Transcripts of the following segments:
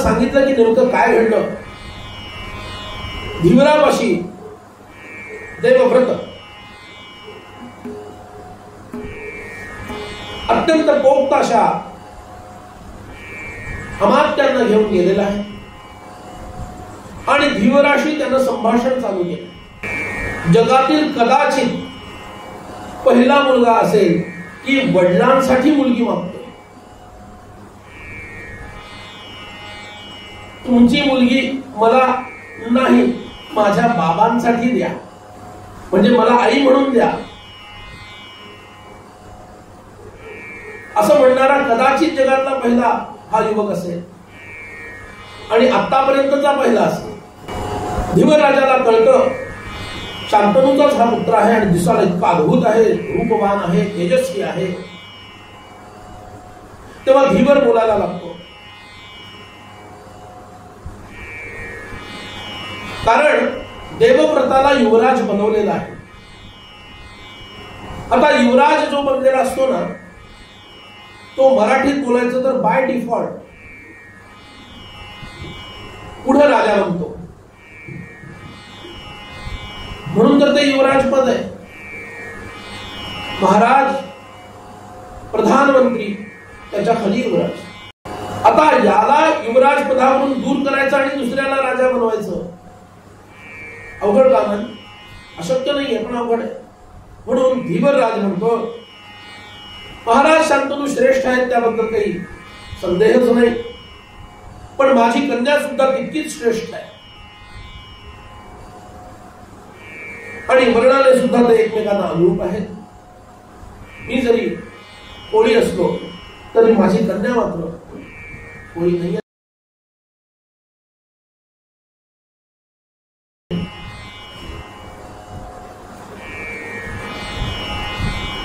सांगितलं की नेमकं काय घडलं. धीवरापाशी देवव्रत अत्यंत पोक्त अशा अमात्यांना घेऊन गेलेला आहे आणि धीवराशी त्यानं संभाषण चालू केलं. जगातील कदाचित पहिला मुलगा असेल की वडिलांसाठी मुलगी मागतो. तुमची मुलगी मला नाही, माझ्या बाबांसाठी द्या, म्हणजे मला आई म्हणून द्या, असं म्हणणारा कदाचित जगातला पहिला हा युवक असेल आणि आतापर्यंतचा पहिला असेल. धीवराजाला कळतं शांतनूचाच हा पुत्र आहे आणि दिसायला इतका अद्भुत आहे, रूपवान आहे, तेजस्वी आहे. तेव्हा धीवर बोलायला लागतो. कारण देवव्रताला युवराज बनवलेला आहे. आता युवराज जो बनलेला असतो ना, तो मराठीत बोलायचं तर बाय डिफॉल्ट पुढे राजा बनतो. म्हणून तर ते युवराज पद आहे. महाराज, प्रधानमंत्री, त्याच्या खाली युवराज. आता याला युवराज पदावरून दूर करायचं आणि दुसऱ्याला राजा बनवायचं अवघड काम आहे, अशक्य नाहीये, पण अवघड आहे. म्हणून धीवरराज म्हणतो, महाराज शांतनू श्रेष्ठ आहेत त्याबद्दल काही संदेहच नाही, पण माझी कन्या सुद्धा तितकीच श्रेष्ठ आहे आणि वर्णाने सुद्धा ते एकमेकांना अनुरूप आहेत. मी जरी कोळी असलो तरी माझी कन्या मात्र कोळी नाही.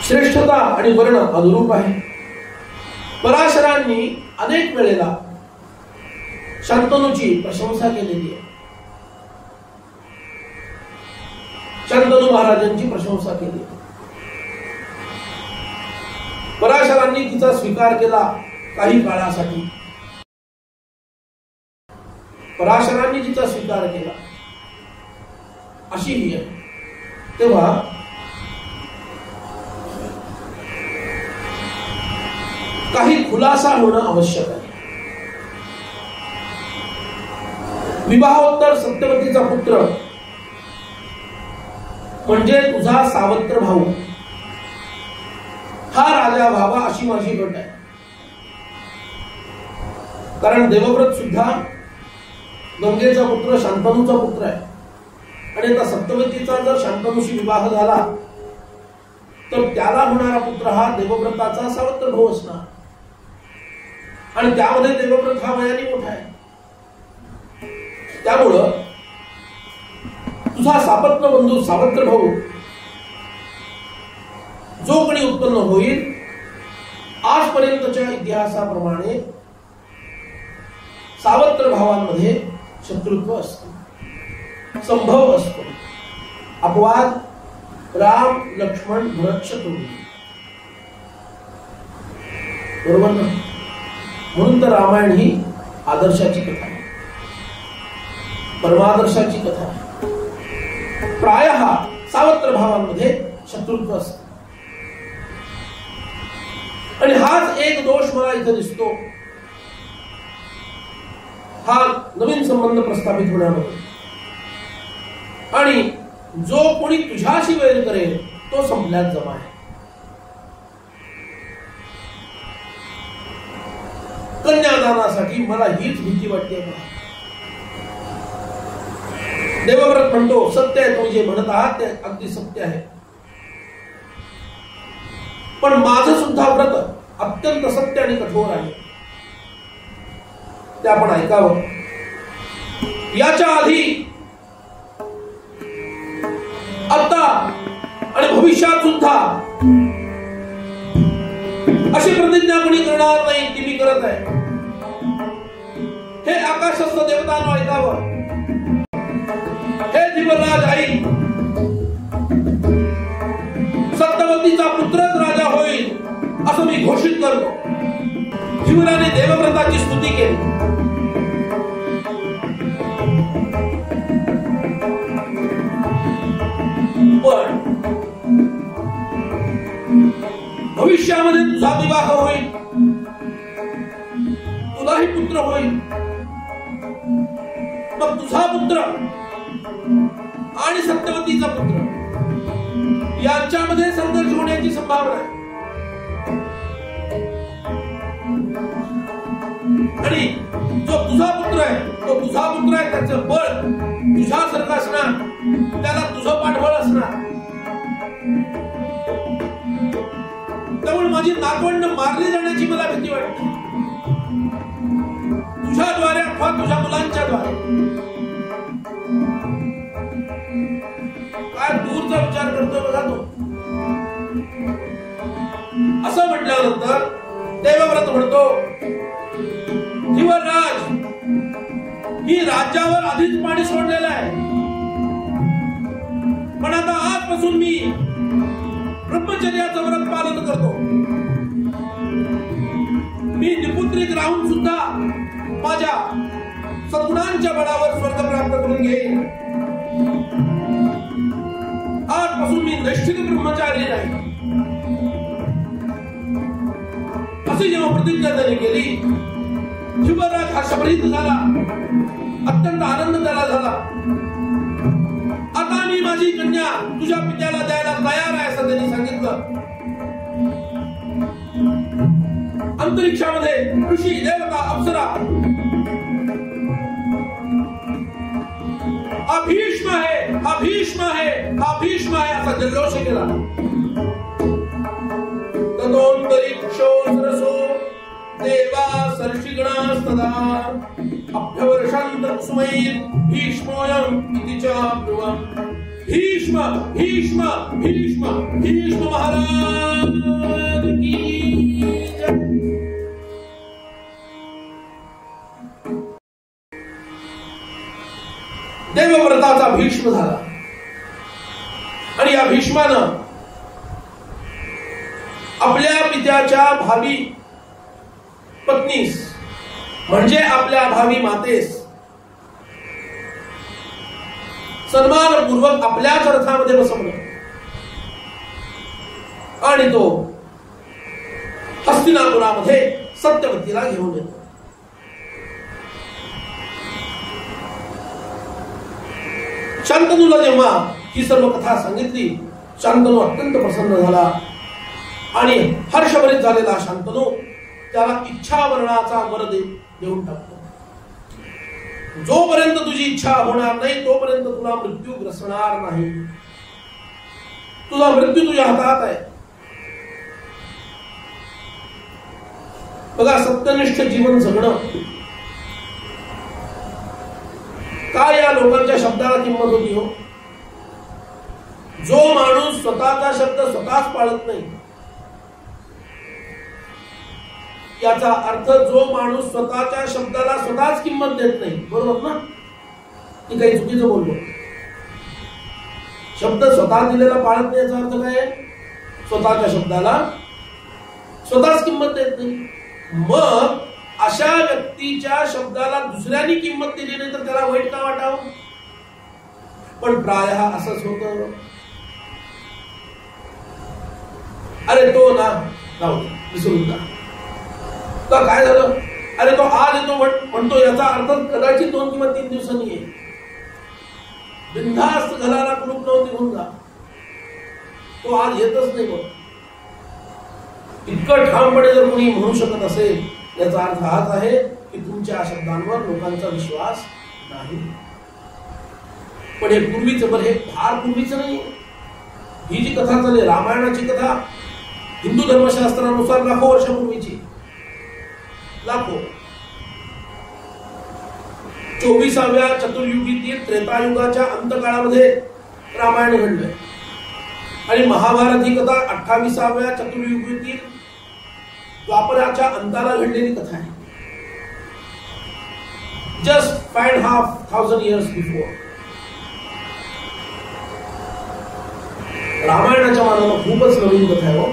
श्रेष्ठता आणि वर्ण अनुरूप आहे. पराशरांनी अनेक वेळेला शांतनूची प्रशंसा केलेली आहे. शांतनू महाराजांची प्रशंसा केली. पराशरांनी तिचा स्वीकार केला काही काळासाठी. पराशरांनी तिचा स्वीकार केला अशी ही आहे. तेव्हा काही खुलासा होणं आवश्यक आहे. विवाहोत्तर सत्यवतीचा पुत्र म्हणजे तुझा सावत्र भाऊ हा राजा व्हावा अशी माझी अट आहे. कारण देवव्रत सुद्धा गंगेचा पुत्र, शांतनूचा पुत्र आहे आणि आता सत्यवतीचा जर शांतनूशी विवाह झाला तर त्याला होणारा पुत्र हा देवव्रताचा सावत्र भाऊ असणार आणि त्यामध्ये देवव्रत हा वयाने मोठा आहे. त्यामुळं तुझा सापत्न बंधू सावत्र भाऊ जो कोणी उत्पन्न होईल आजपर्यंतच्या इतिहासाप्रमाणे सावत्र भावांमध्ये शत्रुत्व असतो, संभव असतो. अपवाद राम, लक्ष्मण, भरत, शत्रुघ्न, बरोबर ना? म्हणून तर रामायण ही आदर्शाची कथा आहे, परमादर्शाची कथा आहे. प्रायः सावत्र भावांमध्ये शत्रुत्व असतं आणि हाच एक दोष मला इथे दिसतो. हा नवीन संबंध प्रस्थापित होण्यामध्ये आणि जो कोणी तुझ्याशी वैर करेल तो संपल्यात जमा आहे. कन्यादानासाठी मला हीच भीती वाटते. देवव्रत म्हणतो सत्य आहे, तुम्ही जे म्हणत आहात ते अगदी सत्य आहे, पण माझं सुद्धा व्रत अत्यंत सत्य आणि कठोर आहे, ते आपण ऐकावं. याच्या आधी, आता आणि भविष्यात सुद्धा अशी प्रतिज्ञा कोणी करणार नाही ती मी करत आहे. हे आकाशस्थ देवतांनो ऐकावं. हे धीवरराज आई, सत्यवतीचा पुत्रच राजा होईल असं मी घोषित करतो. धीवराने देवव्रताची स्तुती केली. तुझा विवाह होईल, तुलाही पुत्र होईल, मग तुझा पुत्र आणि सत्यवतीचा पुत्र यांच्यामध्ये संघर्ष होण्याची संभावना आहे. आणि जो तुझा पुत्र आहे तो तुझा पुत्र आहे, त्याचं बळ तुझ्यासारखं असणार, त्याला तुझं पाठबळ असणार. त्यामुळे माझी नातवंड मारली जाण्याची मला भीती वाटते, तुझ्याद्वारे अथवा तुझ्या मुलांच्या द्वारे. काय दूरचा विचार करतोय बघा तो. असं म्हटल्यानंतर देवव्रत म्हणतो, युवराज, मी राज्यावर आधीच पाणी सोडलेलं आहे, पण आता आजपासून मी ब्रह्मचर्याचं व्रत पालन करतो. मी निपुत्रिक राहून सुद्धा माझ्या सद्गुणांच्या बळावर स्वर्ग प्राप्त करून घेईन. आजपासून मी नैष्ठिक ब्रह्मचारी नाही. अशी जेव्हा प्रतिज्ञा त्याने केली, युवराज हर्षभरीत झाला, अत्यंत आनंद त्याला झाला. आता मी माझी कन्या तुझ्या पित्याला द्यायला तयार आहे असं त्यांनी सांगितलं. अंतरिक्षामध्ये ऋषी, देवता, अप्सरा, हा भीष्म आहे, हा भीष्म आहे, हा भीष्म आहे असा जल्लोष केला. ततोऽन्तरिक्षो सरसो देवा सर्षिगणास्तदा अभ्यवर्षन्त कुसुमैः भीष्मोऽयम् इति च ब्रुवन्. भीष्म भीष्म भीष्म भीष्म महाराज की जय. देवव्रताचा भीष्म झाला आणि या भीष्मानं आपल्या पित्याच्या भावी पत्नीस म्हणजे आपल्या भावी मातेस सन्मानपूर्वक आपल्याच रथामध्ये बसवलं आणि तो हस्तिनापुरामध्ये सत्यवतीला घेऊन येतो. शांतनूला जेव्हा ही सर्व कथा सांगितली, शांतनू अत्यंत प्रसन्न झाला आणि हर्षभरीत झालेला शांतनू त्याला इच्छावरणाचा वर देऊन टाकतो. जोपर्यंत तुझी इच्छा होणार नाही तोपर्यंत तुला मृत्यू ग्रसणार नाही. तुझा मृत्यू तुझ्या हातात आहे. बघा, सत्यनिष्ठ जीवन जगणं, काय या लोकांच्या शब्दाला किंमत होती हो. जो माणूस स्वतःचा शब्द स्वतःच पाळत नाही, याचा अर्थ जो माणूस स्वतःच्या शब्दाला स्वतःच किंमत देत नाही, बरोबर ना? ती काही चुकीचं बोललो. शब्द स्वतः दिलेला पाळत नाही याचा अर्थ काय? स्वतःच्या शब्दाला स्वतःच किंमत देत नाही. मग अशा व्यक्तीच्या शब्दाला दुसऱ्यांनी किंमत दिली नाही तर त्याला वाईट का वाटावं? पण प्रायः असंच होतं. अरे तो ना राहू विसरून जा. तर काय झालं? अरे तो आज येतो म्हणतो, याचा अर्थ कदाचित 2 किंवा 3 दिवसांनी येईल. बिनधास्त घराला कुलूप लावून निघून जा. तो आज येतच नाही. बघ, इतकं ठामपणे जर कोणी म्हणू शकत असेल, याचा अर्थ हाच आहे की तुमच्या शब्दांवर लोकांचा विश्वास नाही. पण हे पूर्वीचं, बरं हे फार पूर्वीचं नाही. ही जी कथा चालली रामायणाची कथा, हिंदू धर्मशास्त्रानुसार लाखो वर्षापूर्वीची, लाखो. 24व्या चतुर्युगीतील त्रेतायुगाच्या अंतकाळामध्ये रामायण घडलंय आणि महाभारत ही कथा 28व्या चतुर्युगीतील द्वापराच्या अंताला घडलेली कथा आहे. Just 5,500 years before. रामायणाच्या मानानं खूपच नवीन कथा आहे.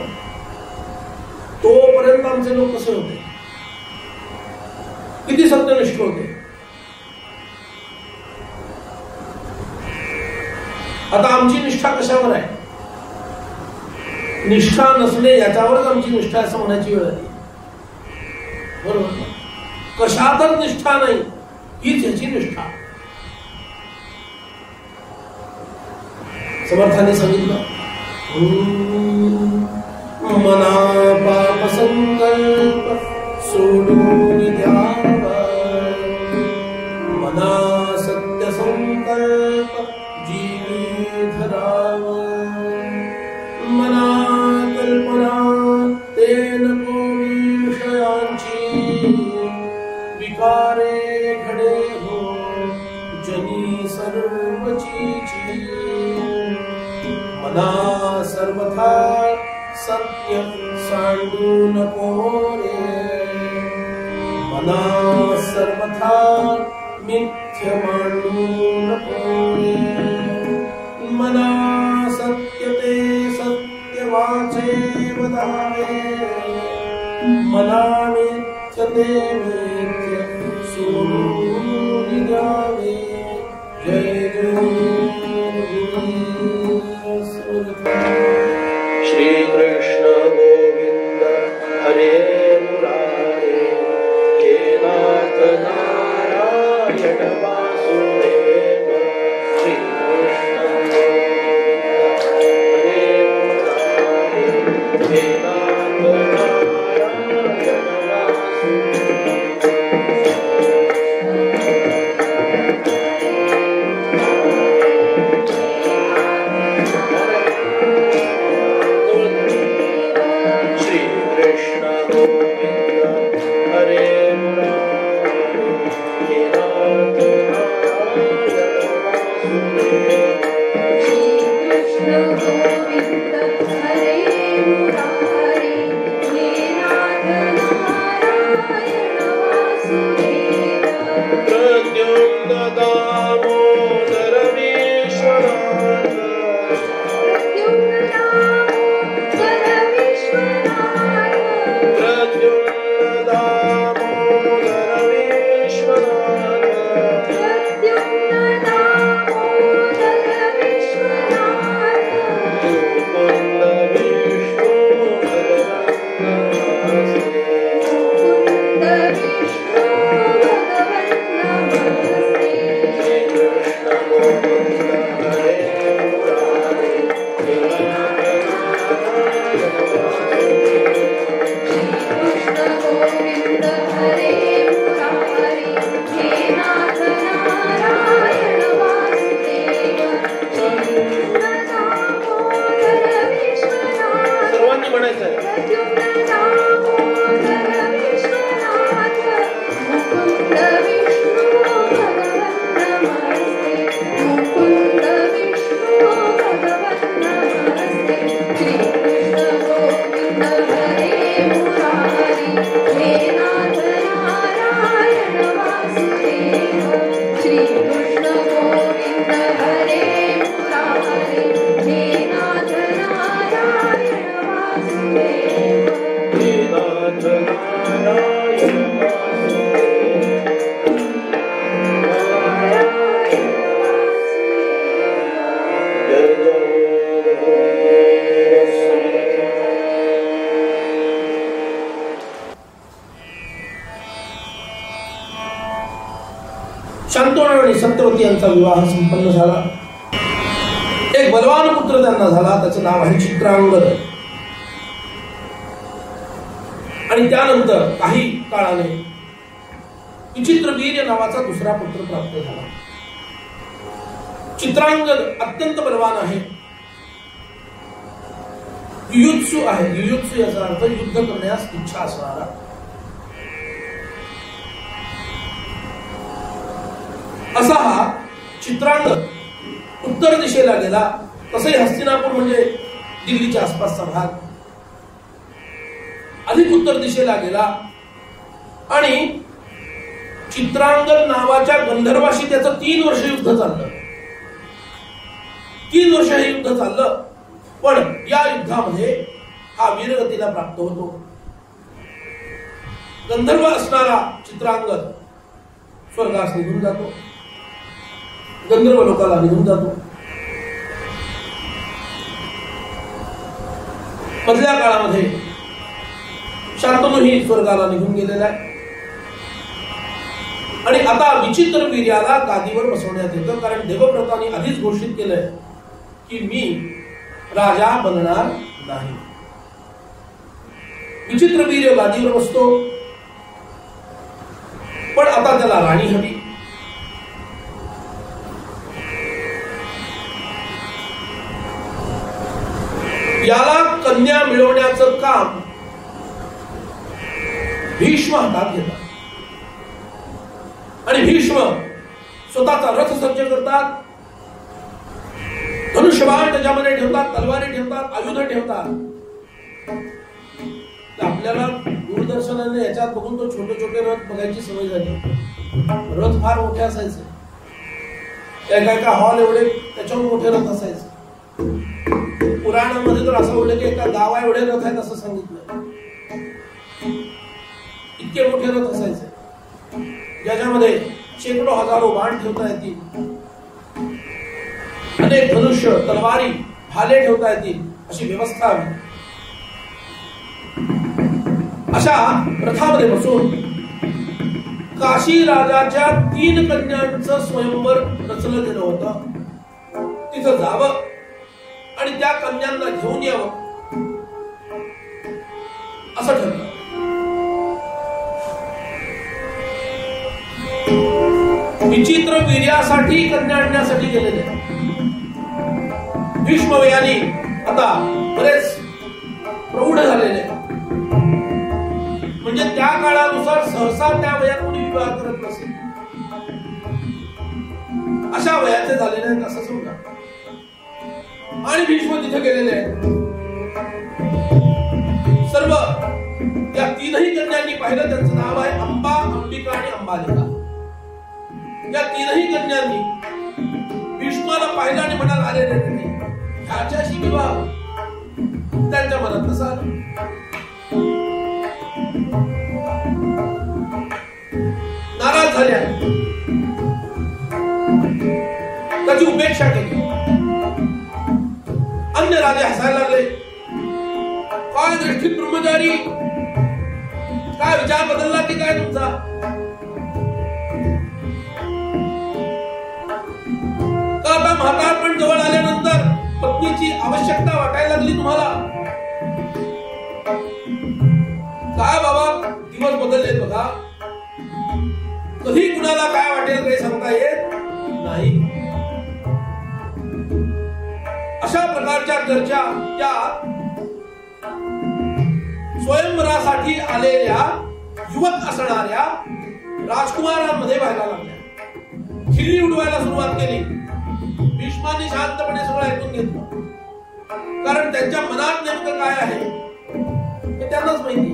तोपर्यंत आमचे लोक कसे होते, किती सत्यनिष्ठ होते. आता आमची निष्ठा कशावर आहे? निष्ठा नसणे याच्यावरच आमची निष्ठा असं म्हणायची वेळ आली. बरोबर, कशातच निष्ठा नाही हीच याची निष्ठा. समर्थाने सांगितलं, मना पाप संकल्प सोडून द्यावा, मना सत्य संकल्प जीवी धरावा, मना कल्पना ते नको विषयांची, विकारे घडे हो जनी सर्वचीची, मना सर्वथा सत्य सांडू नको रे, मना सर्वथा मिथ्य मांडू नको रे, मना सत्य ते सत्य वाचे वदावे, मना मिथ्य ते मिथ्य सोडून द्यावे. जय जय श्री कृष्ण गोविंद हरे मुरारे, हे नाथ नारायण वासुदेव. श्री कृष्ण गोविंद हरे मुरारे, हे नाथ नारायण वासुदेव. शांतनु आणि सत्यवती यांचा विवाह संपन्न झाला. एक बलवान पुत्र त्यांना झाला, त्याचं नाव आहे चित्रांगद. आणि त्यानंतर काही काळाने विचित्रवीर्य नावाचा दुसरा पुत्र प्राप्त झाला. चित्रांगद अत्यंत बलवान आहे, युयुत्सु आहे. युयुत्सु याचा अर्थ युद्ध करण्यास इच्छा असणारा. असा हा चित्रांगद उत्तर दिशेला गेला. तसंही हस्तिनापूर म्हणजे दिल्लीच्या आसपासचा भाग, अधिक उत्तर दिशेला गेला. आणि चित्रांगद नावाच्या गंधर्वाशी त्याचं 3 वर्ष युद्ध चाललं. 3 वर्ष हे युद्ध चाललं, पण या युद्धामध्ये हा वीरगतीला प्राप्त होतो. गंधर्व असणारा चित्रांगद स्वर्गास निघून जातो, गंधर्व लोकाला निघून जातो. मधल्या काळामध्ये शांतनूही स्वर्गाला निघून गेलेला आहे आणि आता विचित्र वीर्याला गादीवर बसवण्यात येतं, कारण देवव्रतांनी आधीच घोषित केलंय की मी राजा बनणार नाही. विचित्र वीर्य गादीवर बसतो, पण आता त्याला राणी हवी. याला कन्या मिळवण्याचं काम भीष्म हातात घेतात आणि भीष्म स्वतःचा रथ सज्ज करतात, धनुष्यबाण त्याच्यामध्ये ठेवतात, तलवारी ठेवतात, आयुध ठेवतात. आपल्याला दूरदर्शनाने याच्यात बघून तो छोटे छोटे रथ बघायची सवय झाली. रथ फार मोठे असायचे, एका हॉल एवढे त्याच्यावर मोठे रथ असायचे. पुराणामध्ये तर असं उल्लेख एका गावा एवढे रथ आहेत असं सांगितलं. इतके मोठे रथ असायचे ज्याच्यामध्ये शेकडो हजारो बाण ठेवता येतील, अनेक धनुष्य, तलवारी, भाले ठेवता येतील अशी व्यवस्था हवी. अशा रथामध्ये बसून काशी राजाच्या 3 कन्यांचं स्वयंवर रचलं गेलं होतं. तिथं जावं आणि त्या कन्यांना घेऊन यावं असं ठरलं. विचित्र वीर्यासाठी कन्या आणण्यासाठी गेलेले भीष्मवयानी आता बरेच प्रौढ झालेले, म्हणजे त्या काळानुसार सहसा त्या वयात कोणी विवाह करत नसेल, अशा वयाचे झालेले आहेत असं समजा. आणि भीष्म तिथे गेलेले आहेत. सर्व त्या 3ही कन्यांनी पाहिलं, त्यांचं नाव आहे अंबा, अंबिका आणि अंबालिका. या 3ही कन्यांनी भीष्माला पाहिलं आणि म्हणाल, अरे रे रे ह्याच्याशी विवाह. त्यांच्या मनात कसं आलं, नाराज झाल्या, त्याची उपेक्षा केली. अन्य राजे हसायला लागले. काय दृष्टीत ब्रह्मचारी, काय विचार बदलला की काय तुमचा? का आता म्हातारपण जवळ आल्यानंतर पत्नीची आवश्यकता वाटायला लागली तुम्हाला? काय बाबा, दिवस बदलले बघा, कधी कुणाला काय वाटेल काही सांगता येत नाही. अशा प्रकारच्या चर्चा त्या स्वयंवरासाठी आलेल्या युवक असणाऱ्या राजकुमारांमध्ये व्हायला लागल्या. खिल्ली उडवायला सुरुवात केली. भीष्मांनी शांतपणे सगळं ऐकून घेतलं, कारण त्यांच्या मनात नेमकं काय आहे हे त्यांनाच माहिती.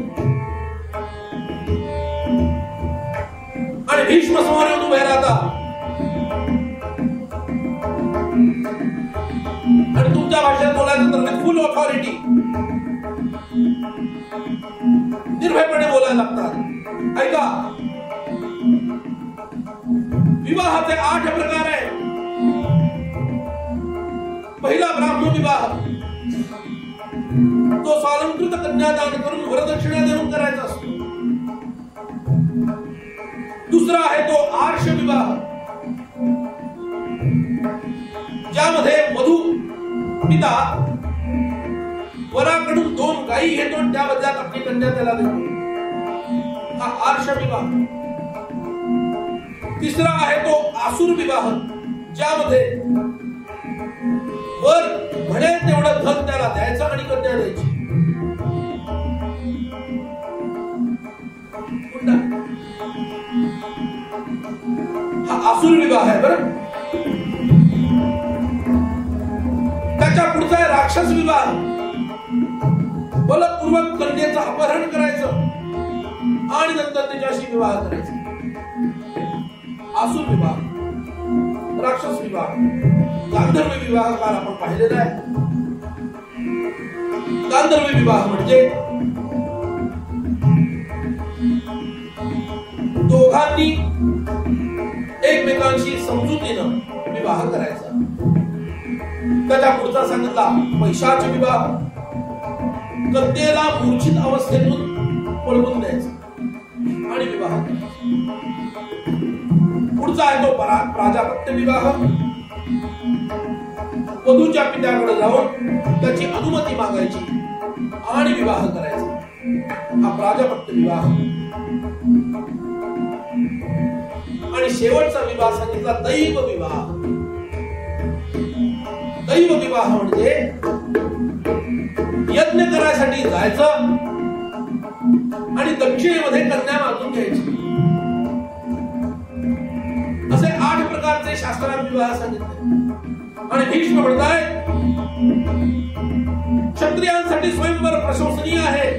आणि भीष्म समोर येऊन उभे राहतात आणि तुमच्या भाषेत बोलायचं तर विथ फुल ऑथॉरिटी निर्भयपणे बोलायला लागतात. ऐका, विवाहाचे 8 प्रकार आहे. पहिला ब्राह्मण विवाह, तो स्वालंकृत कन्यादान करून वरदक्षिणा देऊन करायचा असतो. दुसरा आहे तो आर्ष विवाह, ज्यामध्ये वधू पिता वराकडून 2 गायी घेतो आणि त्या बदल्यात आपली कन्या त्याला देतो. हा आर्ष विवाह. तिसरा आहे तो आसुर विवाह, ज्यामध्ये वर म्हणेल तेवढं धन त्याला द्यायचं आणि कन्या द्यायची. हा आसुर विवाह आहे बरं. त्याच्या पुढचा आहे राक्षस विवाह. बलपूर्वक कन्येचं अपहरण करायचं आणि नंतर त्याच्याशी विवाह करायचा. आसुर विवाह, राक्षस विवाह. गांधर्व विवाह काल आपण पाहिलेला आहे. गांधर्व विवाह म्हणजे दोघांनी एकमेकांशी समजुतीनं विवाह करायचा. त्याच्या पुढचा सांगितला पैशाच विवाह. कन्येला मूर्छित अवस्थेतून पळवून द्यायचं आणि विवाह करायचा. पुढचा आहे तो प्राजापत्य विवाह. वधूच्या पित्याकडे जाऊन त्याची अनुमती मागायची आणि विवाह करायचा. हा प्राजापत्य विवाह. आणि शेवटचा विवाह सांगितला दैव विवाह. दैव विवाह म्हणजे यज्ञ करायसाठी जायचं आणि दक्षिणेमध्ये कन्या मागून घ्यायची. असे 8 प्रकारचे शास्त्रात विवाह सांगितले. आणि भीष्म म्हणताय क्षत्रियांसाठी स्वयंवर प्रशंसनीय आहे.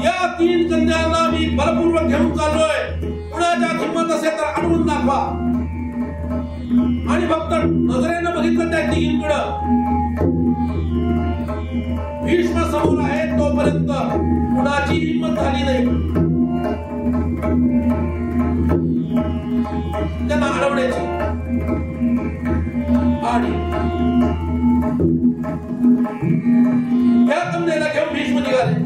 या 3 कन्यांना मी बलपूर्वक घेऊन चाललोय. कुणाच्या हिंमत असेल तर अडवून दाखवा. आणि फक्त नजरेनं बघितलं त्या तिघींकडं. भीष्म समोर आहे तोपर्यंत कुणाची हिंमत झाली नाही त्यांना अडवण्याची. आणि या कन्येला घेऊन भीष्म निघाले.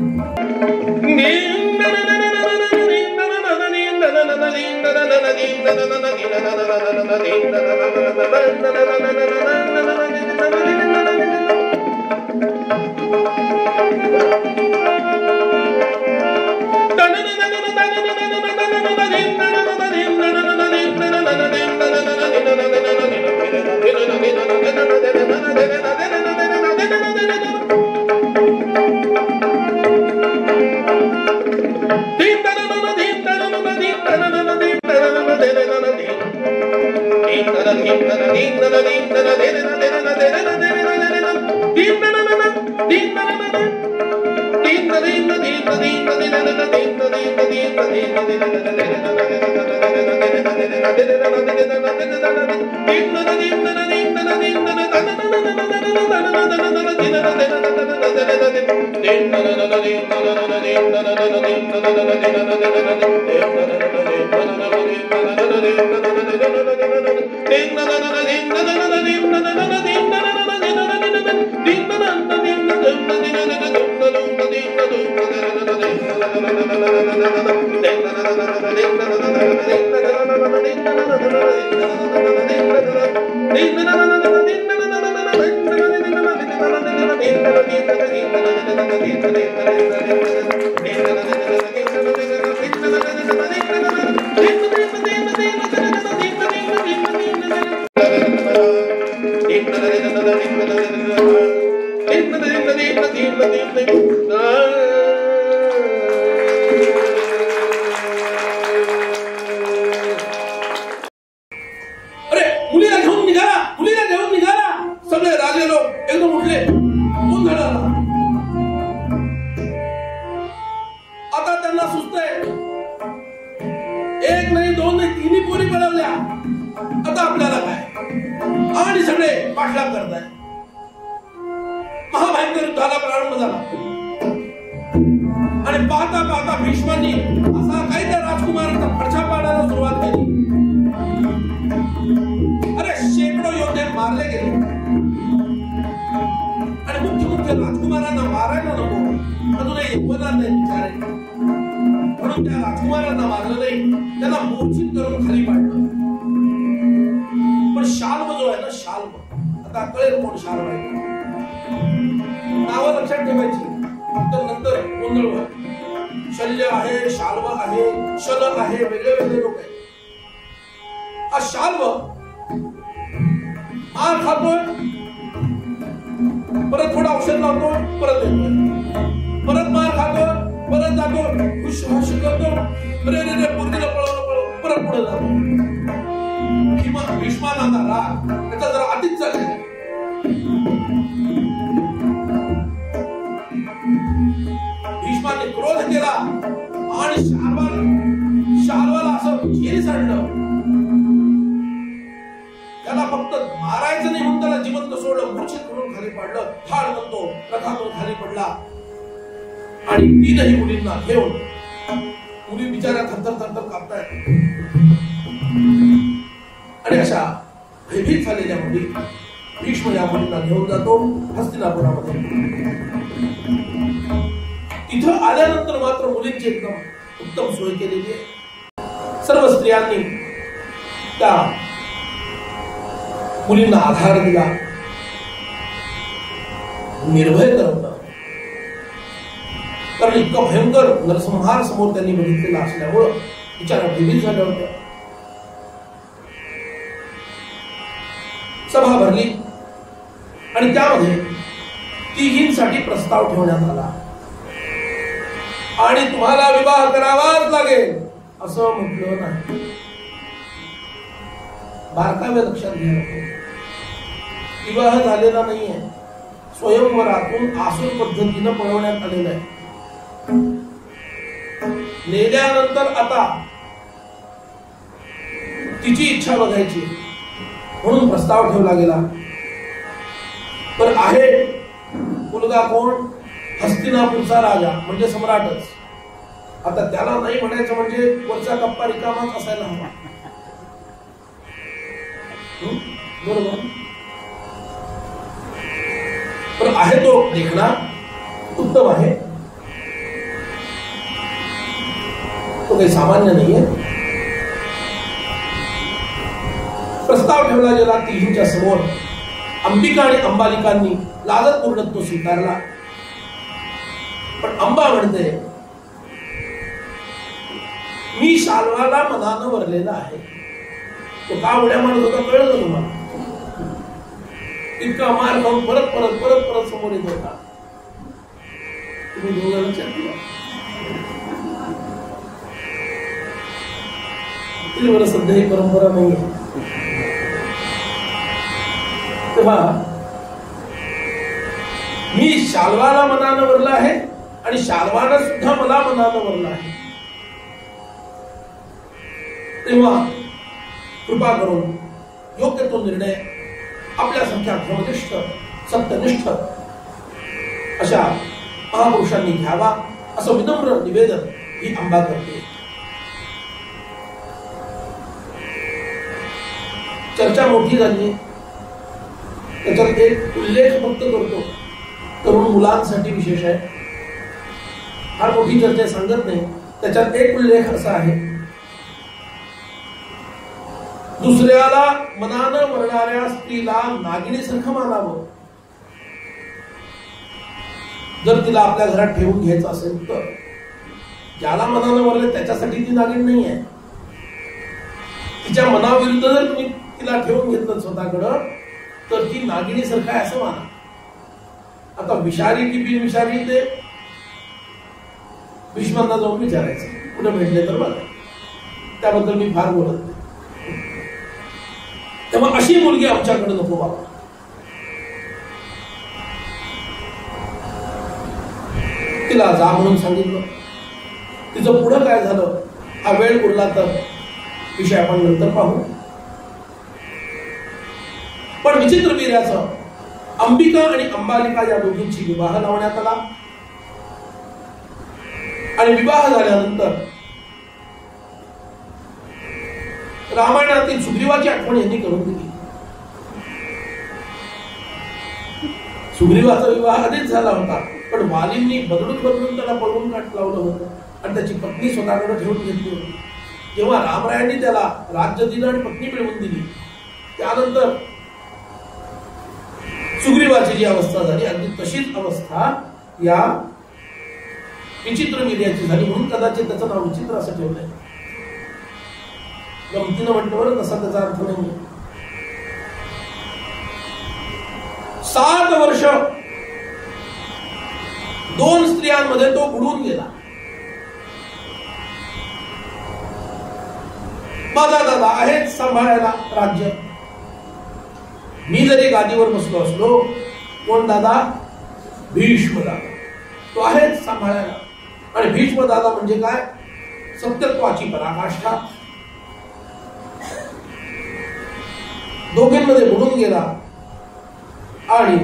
आणि 3ही मुलींना घेऊन मुली बिचाऱ्या थरथर थरथर कापतायत. आणि अशा भयभीत झालेल्या मुली भीष्म या मुलींना घेऊन जातो हस्तिनापुरामध्ये. तिथं आल्यानंतर मात्र मुलींची एकदम उत्तम सोय केलेली आहे. सर्व स्त्रियांनी त्या मुलींना आधार दिला, निर्भय करवलं. कारण इतकं भयंकर नरसंहार समोर त्यांनी बघितलेला असल्यामुळं विचारा भयभीत झाल्या होत्या. सभा भरली आणि त्यामध्ये तिघींसाठी प्रस्ताव ठेवण्यात आला आणि तुम्हाला विवाह करावाच लागेल असं म्हटलं नाही. बारकावे लक्षात घ्या, विवाह झालेला नाहीये, स्वयंवरातून आसूर पद्धतीनं पळवण्यात आलेलं आहे. नेल्यानंतर आता तिची इच्छा बघायची म्हणून प्रस्ताव ठेवला गेला. पण आहे मुलगा कोण? हस्तिनापूरचा राजा म्हणजे सम्राटच. आता त्याला नाही म्हणायचं म्हणजे वरचा कप्पा रिकामाच असायला हवा. बरोबर. पण आहे तो देखणा, उत्तम आहे, तो काही सामान्य नाहीये. प्रस्ताव ठेवला गेला तिघींच्या समोर. अंबिका आणि अंबालिकांनी लाजत पूर्ण तो स्वीकारला. पण अंबा म्हणते मी शाल्वाला मनानं वरलेला आहे. तो का उड्या मारत होता कळलं तुम्हाला? इतका मार खाऊन परत परत परत परत समोर येत होता. तुम्ही दोघं लक्षात ठेवा. बरं सध्या ही परंपरा नाही आहे. तेव्हा मी शाल्वाला मनानं वरला आहे आणि शाल्वानं सुद्धा मला मनानं वरला आहे. तेव्हा कृपा करून योग्य तो निर्णय आपल्यासारख्या धर्मनिष्ठ सत्यनिष्ठ अशा महापुरुषांनी घ्यावा असं विनम्र निवेदन ही अंबा करते. चर्चा मोठी झाली. त्याच्यात एक उल्लेख फक्त करतो, तरुण मुलांसाठी विशेष आहे. फार मोठी चर्चा सांगत नाही. त्याच्यात एक उल्लेख असा आहे, दुसऱ्याला मनानं वरणाऱ्या स्त्रीला नागिणीसारखं मानावं. जर तिला आपल्या घरात ठेवून घ्यायचं असेल तर ज्याला मनानं वरले त्याच्यासाठी ती नागिण नाही आहे. तिच्या मनाविरुद्ध जर तुम्ही तिला ठेवून घेतलं स्वतःकडं तर ती नागिणीसारखं आहे असं माना. आता विषारी की बिनविषारी ते भीष्मांना जाऊन विचारायचं, कुठे भेटले तर बघा. त्याबद्दल मी फार बोलत नाही. तेव्हा अशी मुलगी आमच्याकडे नको बाबा. तिला जा म्हणून सांगितलं. तिचं पुढं काय झालं हा वेळ उरला तर विषय आपण नंतर पाहू. पण विचित्र वीर्याचं अंबिका आणि अंबालिका या दोघींची विवाह लावण्यात आला आणि विवाह झाल्यानंतर रामायणातील सुग्रीवाची आठवण यांनी करून दिली. सुग्रीवाचा विवाह आधीच झाला होता, पण वालींनी बदलून त्याला पळवून लावलं होतं आणि त्याची पत्नी स्वतःकडे ठेवून घेतली होती. जेव्हा रामरायांनी त्याला राज्य दिलं आणि पत्नी मिळवून दिली, त्यानंतर सुग्रीवाची जी अवस्था झाली अगदी तशीच अवस्था या विचित्र वीर्याची झाली. म्हणून कदाचित त्याचं नाव विचित्र असं ठेवलंय. गमतीनं म्हटलं बरं, तसा त्याचा अर्थ नाही. 7 वर्ष 2 स्त्रियांमध्ये तो बुडून गेला. माझा दादा आहेच सांभाळायला राज्य. मी जरी गादीवर बसलो असलो, कोण दादा? भीष्म दादा. तो आहेच सांभाळायला. आणि भीष्म दादा म्हणजे काय? सत्यत्वाची पराकाष्ठा. दोघींमध्ये बुडून गेला आणि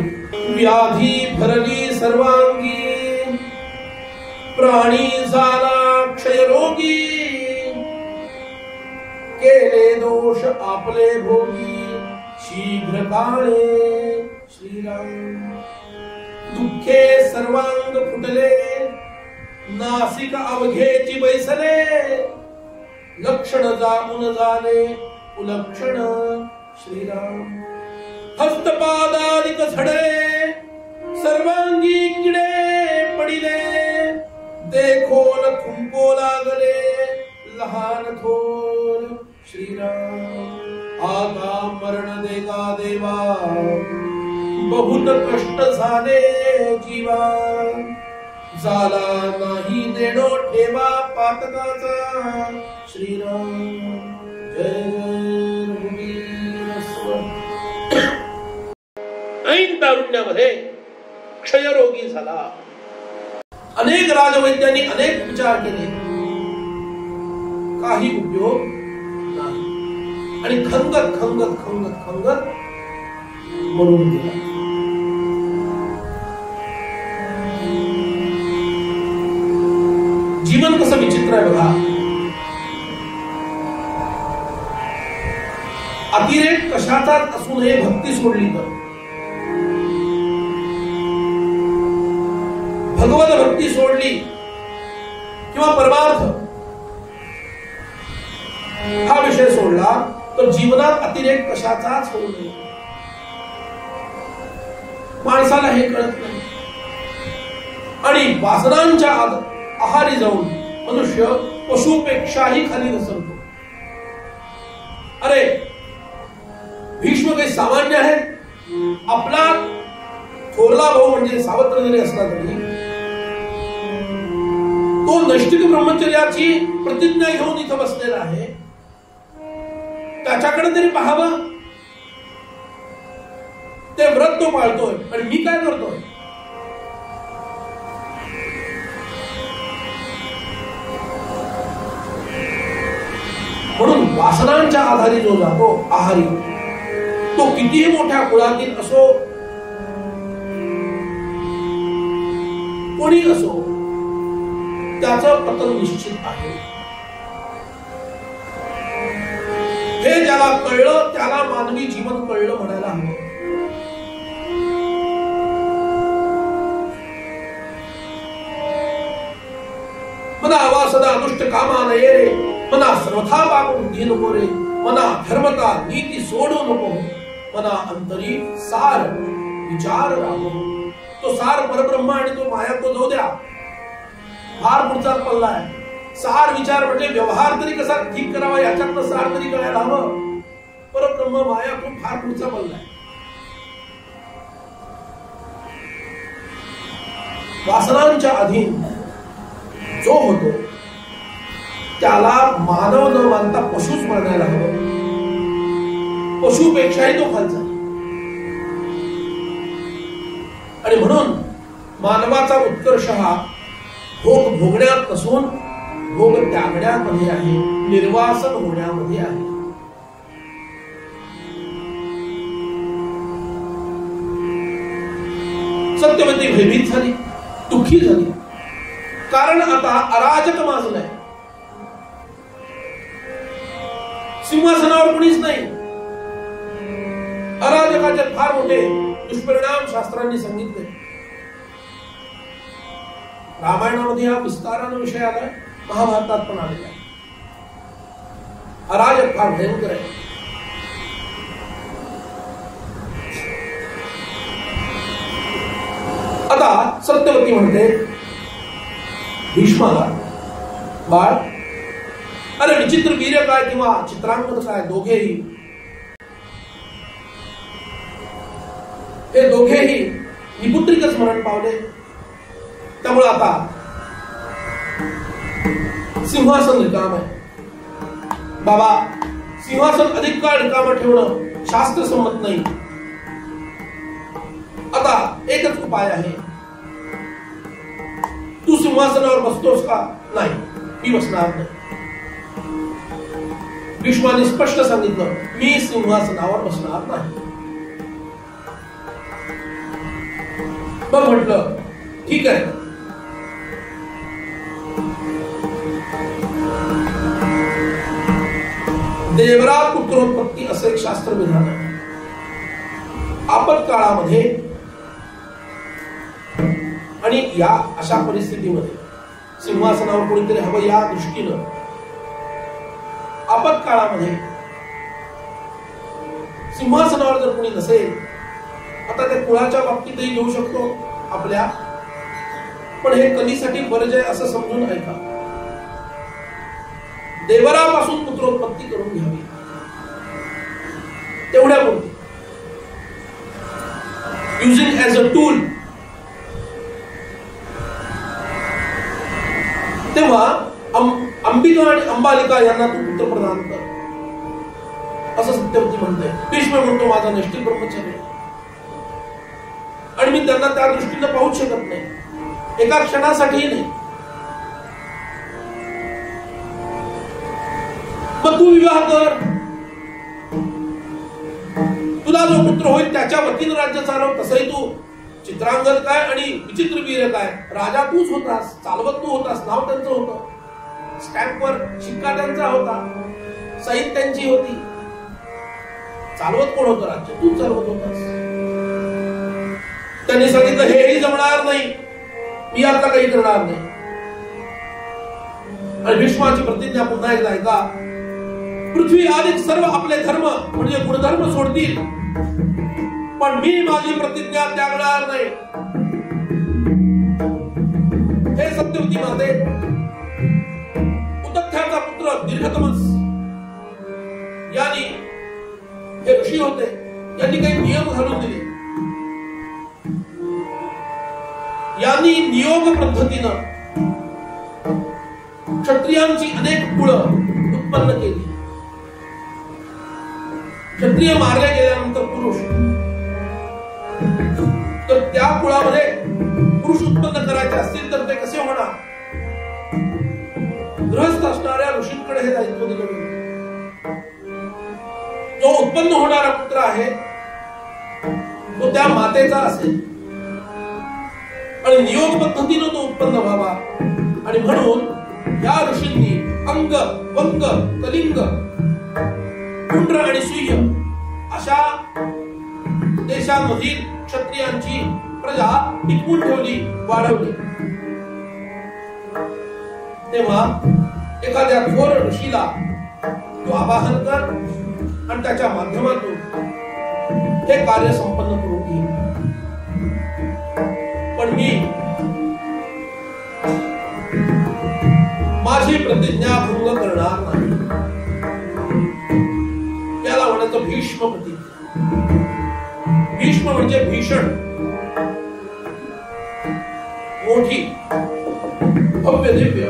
व्याधी भरली सर्वांगी, प्राणी झाला क्षयरोगी, केले दोष आपले भोगी, शीघ्र काळे श्रीराम. दुःखे सर्वांग फुटले, नासिक अवघेची बैसले, लक्षण जाऊन झाले उलक्षण श्रीराम. हस्तपादादिक झडे, सर्वांगी किडे पडिले, देखोन थुंको लागले लहान थोर श्रीराम. आता मरण देगा देवा, बहुत कष्ट झाले जीवा, झाला नाही देणो ठेवा पातकाचा श्रीराम. जय जय रघुवीर स्वर. ऐन तारुण्यामध्ये क्षयरोगी झाला. अनेक राजवैद्यांनी अनेक विचार केले, काही उपयोग नाही, आणि खंगत खंगत खंगत खंगत मरून गेला. जीवन कसं विचित्र आहे बघा. अतिरेक कशाचाच असू नये भक्ती सोडली तर. भगवत भक्ती सोडली किंवा परमार्थ हा विषय सोडला तर जीवनात अतिरेक कशाचाच होऊ नये. माणसाला हे कळत नाही आणि वासनांच्या आहारी जाऊन मनुष्य पशुपेक्षाही खाली घसरतो. अरे भीष्म काही सामान्य आहे. आपला थोरला भाऊ म्हणजे सावत्र जरी असला तरी तो नैष्ठिक ब्रह्मचर्याची प्रतिज्ञा घेऊन इथं बसलेला आहे. त्याच्याकडे तरी पाहावं. ते व्रत तो पाळतोय आणि मी काय करतोय. म्हणून वासनांच्या आधारी जो जातो आहारी, तो कितीही मोठ्या कुळातील असो, कोणी असो, त्याचं पतन निश्चित आहे. हे ज्याला कळलं त्याला मानवी जीवन कळलं म्हणायला हवं. मना वासना दुष्ट कामा नये रे, मना सर्वथा वागून घे नको रे, मना धर्मता नीती सोडू नको, मना अंतरी सार विचार राहो. तो सार परब्रह्म आणि तो माया तो जाऊ द्या, फार पुढचा पल्ला आहे. सार विचार म्हणजे व्यवहार तरी कसा ठीक करावा याच्यातनं सार तरी कळायला हवं. परब्रह्म माया तो फार पुढचा पल्ला आहे. वासनांच्या अधीन जो होतो त्याला मानव न मानता पशुच मानायला हवं. पशुपेक्षाही तो खालचा. आणि म्हणून मानवाचा उत्कर्ष हा भोग भोगण्यात नसून भोग त्यागण्यामध्ये आहे, निर्वासन होण्यामध्ये आहे. सत्यवती भयभीत झाली, दुःखी झाली. कारण आता अराजक माजलंय. सिंहासनावर कुणीच नाही. अराजकाचे फार मोठे दुष्परिणाम शास्त्रांनी सांगितले. रामायणामध्ये हा विस्ताराने विषय आलाय, महाभारतात पण आलेला आहे. अराजक फार भयंकर आहे. आता सत्यवती म्हणते भीष्माला, बाळ अरे विचित्र वीर्य काय किंवा चित्रांगद काय, दोघेही हे दोघेही निपुत्रिकच मरण पावले. त्यामुळे आता सिंहासन रिकाम आहे. बाबा सिंहासन अधिक काळ रिकाम ठेवणं शास्त्र संमत नाही. आता एकच उपाय आहे. तू सिंहासनावर बसतोस का? नाही, मी बसणार नाही. भीष्माने स्पष्ट सांगितलं, मी सिंहासनावर बसणार नाही. मग म्हटलं ठीक आहे. देवरा पुत्रोत्पत्ती असे एक शास्त्र विधान आहे. आपत्काळामध्ये आणि या अशा परिस्थितीमध्ये सिंहासनावर कोणीतरी हवं या दृष्टीनं आपत्काळामध्ये सिंहासनावर जर कोणी नसेल, आता त्या कुळाच्या बाबतीतही घेऊ शकतो आपल्या, पण हे कलीसाठी गरज आहे असं समजून ऐका. देवरापासून पुत्रोत्पत्ती करून घ्यावी तेवढ्या पुरती, युजिंग ऍज अ टूल. तेव्हा अंबिका आणि अंबालिका यांना तू पुत्र प्रदान कर असं सत्यवती म्हणते. भीष्म म्हणतो माझा नैष्ठिक ब्रह्मचर्य आणि मी त्यांना त्या दृष्टीने पाहूच शकत नाही, एका क्षणासाठीही नाही. मग तू विवाह कर, तुला जो पुत्र होईल त्याच्या वतीनं राज्य चालव. तसंही तू चित्रांगद काय आणि विचित्र वीर काय, राजा तूच होतास, चालवत तू होतास, नाव त्यांचं होतं, स्टॅम्पवर शिक्का त्यांचा होता, सहीत त्यांची होती, चालवत कोण होतं राज्य, तूच चालवत होतास. त्यांनी सांगितलं हेही जमणार नाही, मी आता काही करणार नाही. आणि भीष्माची प्रतिज्ञा पुन्हा एकदा ऐका. पृथ्वी आदी सर्व आपले धर्म म्हणजे गुणधर्म सोडतील, पण मी माझी प्रतिज्ञा त्यागणार नाही. हे सत्यवती माते, उतथ्याचा पुत्र दीर्घतमस यांनी, हे ऋषी होते, यांनी काही नियम घालून दिले. यांनी नियोग पद्धतीनं क्षत्रियांची अनेक कुळं उत्पन्न केली. क्षत्रिय मारले गेल्यानंतर पुरुष, तर त्या कुळामध्ये पुरुष उत्पन्न करायचे असतील तर ते कसे होणार? गृहस्थ असणाऱ्या ऋषींकडे हे दायित्व दिलं गेलं. जो उत्पन्न होणारा पुत्र आहे तो त्या मातेचा असेल आणि नियोग पद्धतीनं तो उत्पन्न व्हावा. आणि म्हणून या ऋषींनी अंग, वंग, कलिंग, पुंड्र आणि सुय्य अशा देशांमधील क्षत्रियांची प्रजा टिकवून ठेवली, वाढवली. तेव्हा एखाद्या थोर ऋषीला तू आवाहन कर आणि त्याच्या माध्यमातून हे कार्य संपन्न करून घे. पण मी माझी प्रतिज्ञा भंग करणार नाही. याला म्हणायचं भीष्म प्रतिज्ञा. भीष्म म्हणजे भीषण, मोठी, भव्य, दिव्य.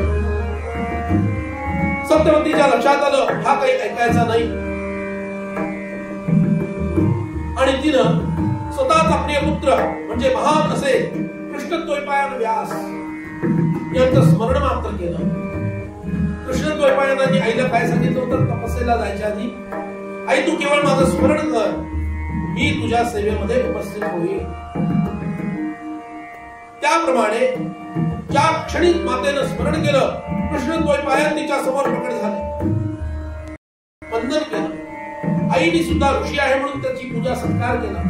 सत्यवतीच्या लक्षात आलं हा काही ऐकायचा नाही आणि तिनं स्वतःचा प्रिय पुत्र म्हणजे महान असे कृष्णद्वैपायन व्यास यांचं स्मरण मात्र केलं. कृष्णद्वैपायनांनी आईला काय सांगितलं होतं तपस्येला जायच्या आधी? आई तू केवळ माझं स्मरण कर, मी तुझ्या सेवेमध्ये उपस्थित होईल. त्याप्रमाणे ज्या क्षणी मातेनं स्मरण केलं, कृष्णद्वैपायन तिच्या समोर प्रकट झाले, वंदन केलं. आईने सुद्धा ऋषी आहे म्हणून त्याची पूजा सत्कार केला.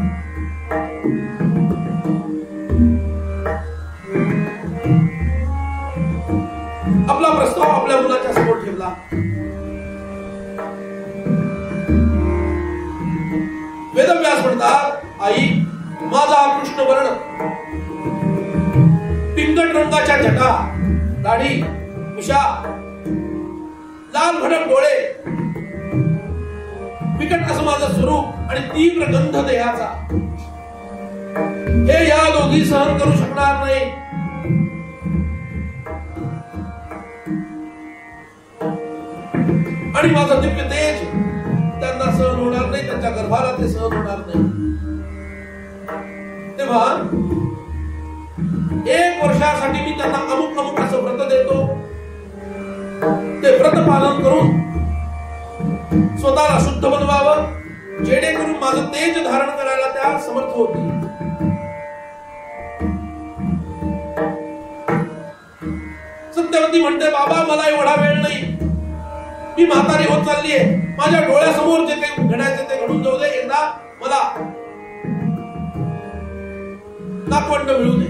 आपला प्रस्ताव आपल्या मुलाच्या समोर ठेवला. वेदव्यास म्हणतात आई माझा कृष्ण वर्ण, पिंगट रंगाच्या जटा, दाढी, मिशा, लाल भडक डोळे, विकट असं माझं स्वरूप आणि तीव्र गंध देहाचा, हे या दोघी सहन करू शकणार नाही. आणि माझं दिव्य तेज त्यांना सहन होणार नाही, त्यांच्या गर्भाला ते सहन होणार नाही. तेव्हा 1 वर्षासाठी मी त्यांना अमुक अमुक असं व्रत देतो. ते व्रत पालन करून स्वतःला शुद्ध बनवावं, जेणेकरून माझं तेज धारण करायला त्या समर्थ होतील. सत्यवती म्हणते बाबा मला एवढा वेळ नाही, मी म्हातारी होत चाललीये, माझ्या डोळ्यासमोर जे काही घडायचं ते घडून जाऊ दे, एकदा मला नातवंड मिळू दे.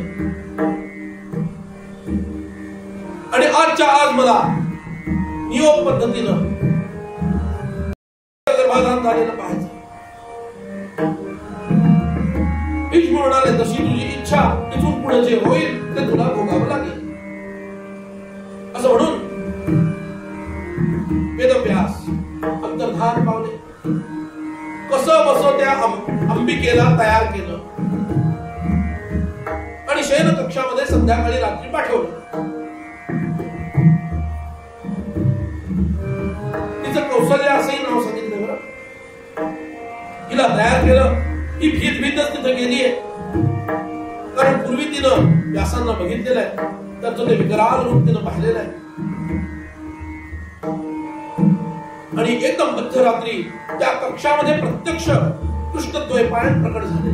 आजच्या आज मला नियोग पद्धतीनं गर्भाधान झालेलं पाहायचं. भीष्म म्हणाले तशी तुझी इच्छा, इथून पुढे जे होईल ते तुला भोगावं लागेल. असं म्हणून वेदव्यास अंतर्धान पावले. कसं बसं त्या अंबिकेला तयार केलं आणि शयन कक्षामध्ये संध्याकाळी रात्री पाठवलं. तिचं कौशल्य असंही नाव सांगितलं बरं. हिला तयार केलं. ही भीतच तिथे गेलीये, कारण पूर्वी तिनं व्यासांना बघितलेलं आहे, त्याचं ते विकराल रूप तिनं पाहिलेलं आहे. आणि एकदम मध्यरात्री त्या कक्षामध्ये प्रत्यक्ष कृष्णद्वैपायन प्रकट झाले.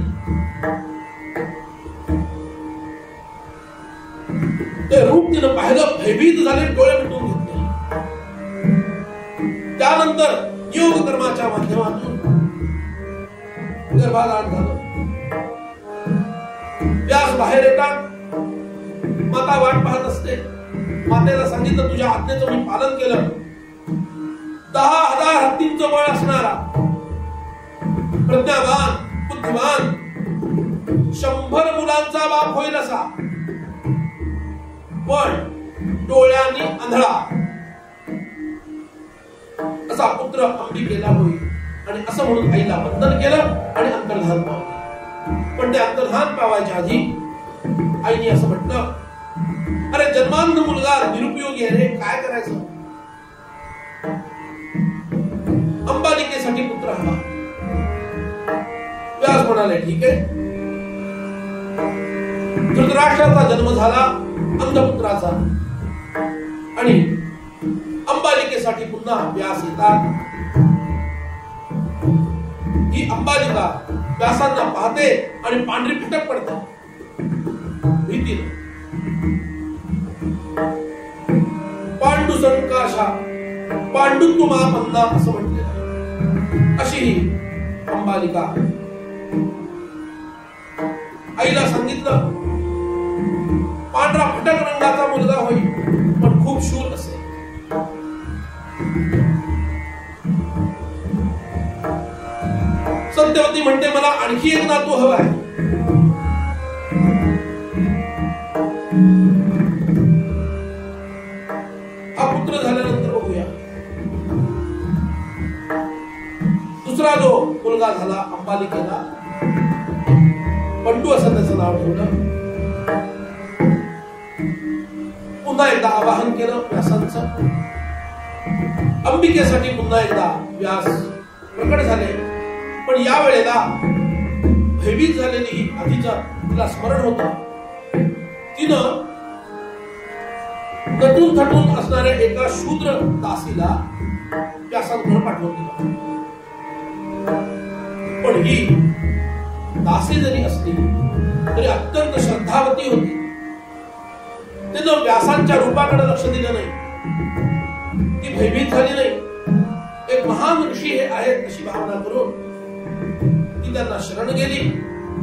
ते रूप तिनं पाहिलं, भयभीत झाले, डोळे मिटून घेतले. त्यानंतर योग कर्माच्या माध्यमातून गर्भाधान झालं. व्यास बाहेर येतात. माता वाट पाहत असते. मातेला सांगितलं तुझ्या आज्ञेचं मी पालन केलं. 10,000 हत्तींचं बळ असणारा प्रज्ञावान बुद्धिमान 100 मुलांचा बाप होईल असा, पण डोळ्यांनी आंधळा असा पुत्र अंबिकेला होईल. आणि असं म्हणून आईला वंदन केलं आणि अंतर्धान पावले. पण ते अंतर्धान पावायच्या आधी आईने असं म्हटलं, अरे जन्मांध मुलगा निरुपयोगी आहे रे, काय करायचं? अंबालिकेसाठी पुत्र हवा. व्यास म्हणाले ठीक आहे. धृतराष्ट्राचा जन्म झाला अंधपुत्राचा आणि अंबालिकेसाठी पुन्हा व्यास येतात. ही अंबालिका व्यासांना पाहते आणि पांढरी फिटक पडते भीतीने. पांडु संकाशा पांडुत्व महापन्ना असं म्हटलेलं आहे. अशी ही अंबालिका. आईला सांगितलं पांढरा फटक रंगाचा मुलगा होईल, पण खूप शूर असेल. सत्यवती म्हणते मला आणखी एक नातू हवा आहे. हा पुत्र झाल्यानंतर बघूया. दुसरा जो मुलगा झाला अंबालिकेला, पंडू असं त्याचं नाव ठेवलं. पुन्हा एकदा आवाहन केलं व्यासांचं. अंबिकेसाठी पुन्हा एकदा व्यास प्रकट झाले. पण या वेळेला भयभीत झालेली ही आधीच्या तिला स्मरण होतं. तिनं नटून थटून असणाऱ्या एका शूद्र दासीला व्यासांकडे पाठवून दिलं. पण ही दासी जरी असली तरी अत्यंत श्रद्धावती होती. तिनं व्यासांच्या रूपाकडे लक्ष दिलं नाही. ती भयभीत झाली नाही. एक महान ऋषी हे आहेत अशी भावना करून ती त्यांना शरण गेली.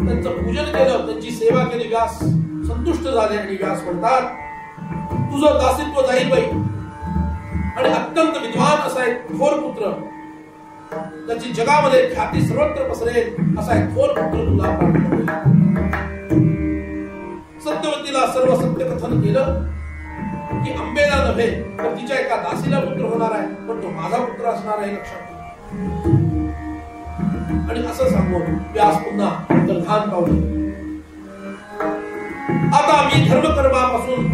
त्यांचं पूजन केलं, त्यांची सेवा केली. व्यास संतुष्ट झाले आणि व्यास म्हणतात तुझं दासित्व जाईल बाई. आणि अत्यंत विद्वान असा एक थोर पुत्र, त्याची जगामध्ये ख्याती सर्वत्र पसरेल असा एक थोर पुत्र तुला प्राप्त होईल. सत्यवतीला सर्व सत्य कथन केलं की अंबेला नव्हे तर तिच्या एका दासीला पुत्र होणार आहे, पण तो माझा पुत्र असणार आहे लक्षात ठेव. आणि असं सांगून व्यास पुन्हा अंतर्धान पावले. आता मी धर्मकर्मापासून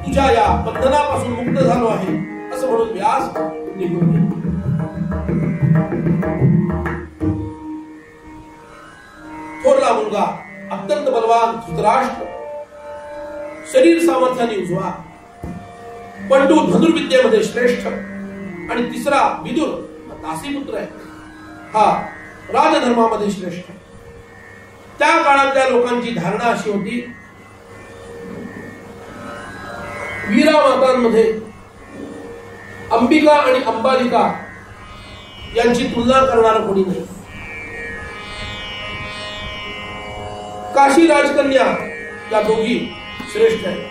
तुझ्या या बंधनापासून मुक्त झालो आहे असं म्हणून व्यास निघून गेले. थोरला मुलगा अत्यंत बलवान धृतराष्ट्र, शरीर सामर्थ्याने उजवा. पंडू धनुर्विद्येमध्ये श्रेष्ठ. आणि तिसरा विदुर दासीपुत्र आहे, हा राजधर्मामध्ये श्रेष्ठ. त्या काळातल्या लोकांची धारणा अशी होती वीरामातांमध्ये अंबिका आणि अंबालिका यांची तुलना करणारं कोणी नाही. काशी राजकन्या या दोघी श्रेष्ठ आहेत.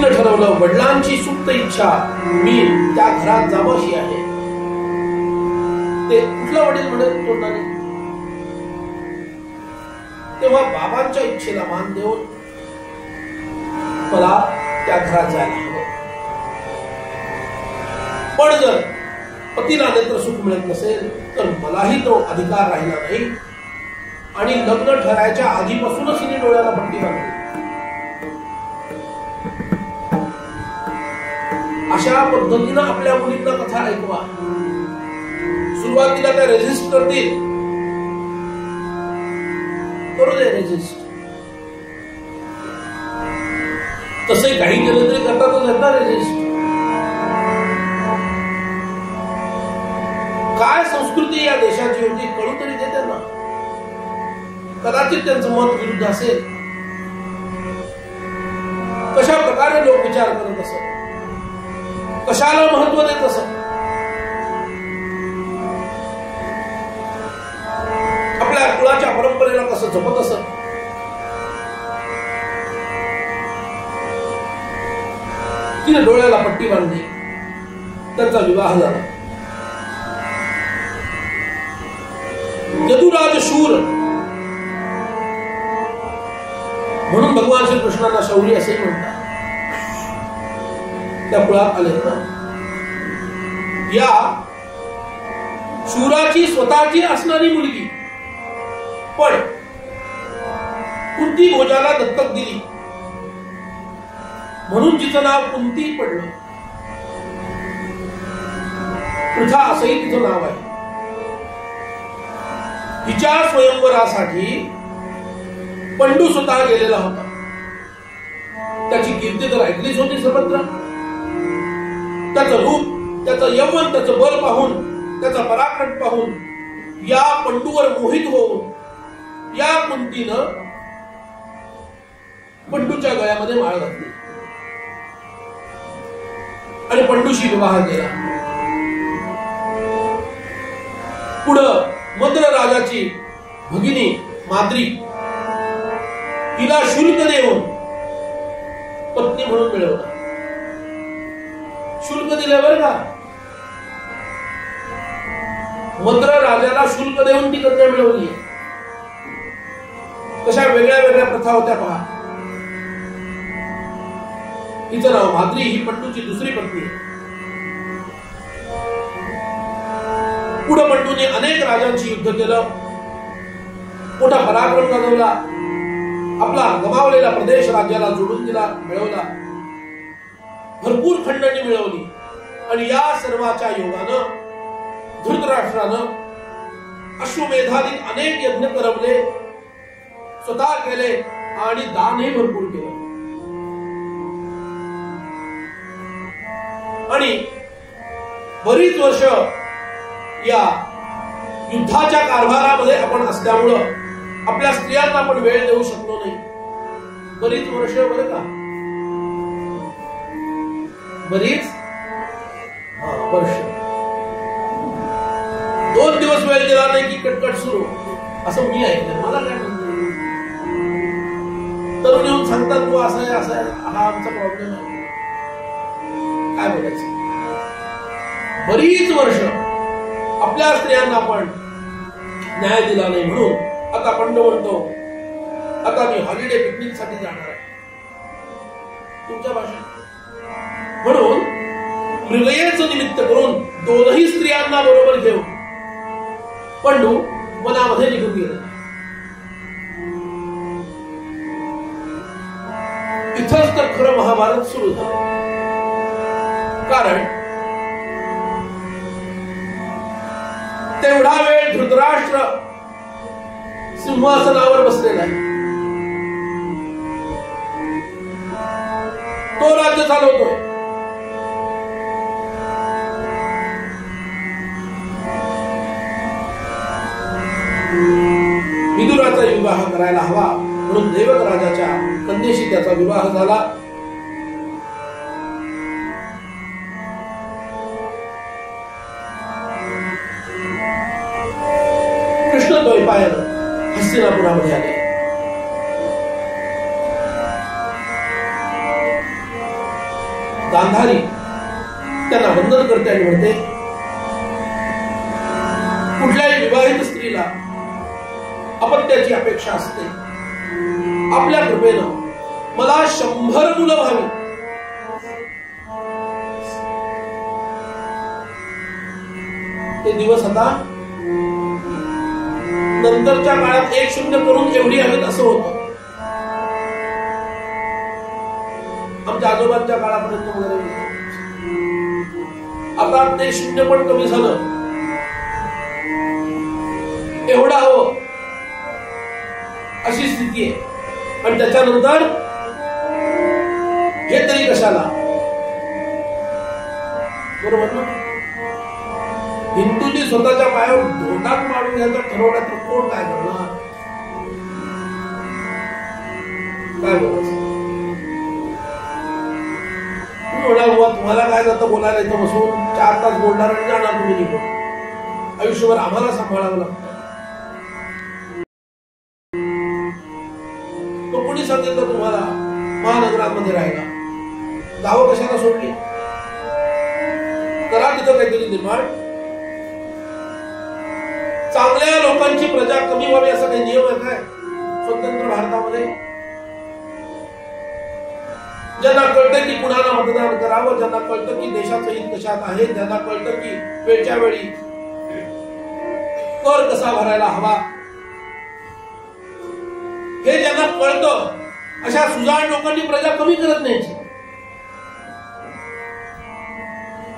तिने ठरवलं वडिलांची सुप्त इच्छा मी त्या घरात जावं अशी आहे. ते कुठलं वडील म्हणत तोंडाने. तेव्हा बाबांच्या इच्छेला मान देऊन मला त्या घरात जायला हवं. पण जर पतीला नेत्र सुख मिळत नसेल तर मलाही तो अधिकार राहिला नाही आणि लग्न ठरायच्या आधीपासूनच तिने डोळ्याला पट्टी बांधली. अशा पद्धतीनं आपल्या मुलींना कथा ऐकवा. सुरुवातीला त्या रेजिस्ट करतील, करू दे रेजिस्ट. तसे काही केलं तरी करतातच आहेत ना रेजिस्ट. काय संस्कृती या देशाची होती कळू तरी दे त्यांना. कदाचित त्यांचं मत विरुद्ध असेल. कशा प्रकारे लोक विचार करत असत, कशाला महत्व देत असत, आपल्या कुळाच्या परंपरेला कसं जपत असत. तिने डोळ्याला पट्टी बांधली. त्यांचा विवाह झाला. यदुराज शूर म्हणून भगवान श्रीकृष्णांना शौर्य असे म्हणतात. त्या कुळात आले ना. या शूराची स्वतःची असणारी मुलगी पण कुंती भोजाला दत्तक दिली म्हणून जिचं नाव कुंती पडलं. पृथा असंही तिचं नाव आहे. हिच्या स्वयंवरासाठी पंडू स्वतः गेलेला होता. त्याची कीर्ती तर ऐकलीच होती सर्वत्र. त्याचं रूप, त्याचं यौवन, त्याचं बल पाहून, त्याचा पराक्रम पाहून या पंडूवर मोहित होऊन या कुंतीनं पंडूच्या गळ्यामध्ये माळ घातली आणि पंडूशी विवाह केला. पुढं मद्र राजाची भगिनी माद्री तिला शुल्क देऊन पत्नी म्हणून मिळवला. शुल्क दिले बरं का. मद्र राजाला शुल्क देऊन ती कन्या मिळवली. कशा वेगळ्या वेगळ्या प्रथा होत्या पहा. हिचं नाव माद्री, ही पंडूची दुसरी पत्नी. पुढे पंडूने अनेक राजांशी युद्ध केलं, मोठा पराक्रम गाजवला, आपला गमावलेला प्रदेश राज्याला जोडून दिला, मिळवला, भरपूर खंडणी मिळवली. आणि या सर्वाच्या योगानं धृतराष्ट्रानं अश्वमेधाधिक अनेक यज्ञ करवले, स्वतः केले आणि दानही भरपूर केलं. आणि बरीच वर्ष या युद्धाच्या कारभारामध्ये आपण असल्यामुळं आपल्या स्त्रियांना आपण वेळ देऊ शकलो नाही. बरीच वर्ष बरं का, बरीच वर्ष. 2 दिवस वेळ दिला नाही की कटकट सुरू, असं मी ऐकलं. मला काय म्हणतो तरुण येऊन सांगतात तू असं आहे असं आहे, हा आमचा प्रॉब्लेम आहे. काय बोलायचं. बरीच वर्ष आपल्या स्त्रियांना आपण न्याय दिला नाही म्हणून आता पंडू म्हणतो आता मी हॉलिडे पिकनिक साठी जाणार आहे तुमच्या भाषेत. म्हणून मृगयेचं निमित्त करून दोनही स्त्रियांना बरोबर घेऊन पंडू वनामध्ये निघून गेले. इथंच तर खरं महाभारत सुरू झालं. कारण तेवढा वेळ धृतराष्ट्र सिंहासनावर बसलेला आहे. तो राज्य चालवतोय. विदुराचा विवाह करायला हवा म्हणून देवक राजाच्या कन्येशी त्याचा विवाह झाला. कृष्ण द्वैपायन हस्तिनापुरामध्ये आले. गांधारी त्यांना वंदन करते आणि म्हणते, कुठल्याही विवाहित स्त्रीला अपत्याची अपेक्षा असते. आपल्या कृपेनं मला 100 मुलं व्हावी. ते दिवस आता नंतरच्या काळात 1-0 करून एवढी हवीत असं होतं. आमच्या आजोबांच्या काळापर्यंत वगैरे आता ते 0 पण कमी झालं. एवढा हवं अशी स्थिती आहे. आणि त्याच्यानंतर हे तरी कशाला, बरोबर ना? हिंदूंनी स्वतःच्या पायावर धोंडात मारून घ्यायचं ठरवलं तर कोण काय करणार? काय बोलायचं? तुम्हाला काय जातं बोलायला इथं बसून 4 तास बोलणार आणि जाणार तुम्ही निघून. आयुष्यभर आम्हाला सांभाळावं लागतं. तो कोणी सांगितलं तुम्हाला महानगरांमध्ये राहायला? गावं कशाला सोडली? करा तिथं काहीतरी निर्माण. चांगल्या लोकांची प्रजा कमी व्हावी असा काही नियम आहे काय स्वतंत्र भारतामध्ये? ज्यांना कळतं की कुणाला मतदान करावं, ज्यांना कळतं की देशाचं हित कशात आहे, ज्यांना कळतं की वेळच्या वेळी कर कसा भरायला हवा, हे ज्यांना कळतं, अशा सुजाण लोकांनी प्रजा कमी करत नाही.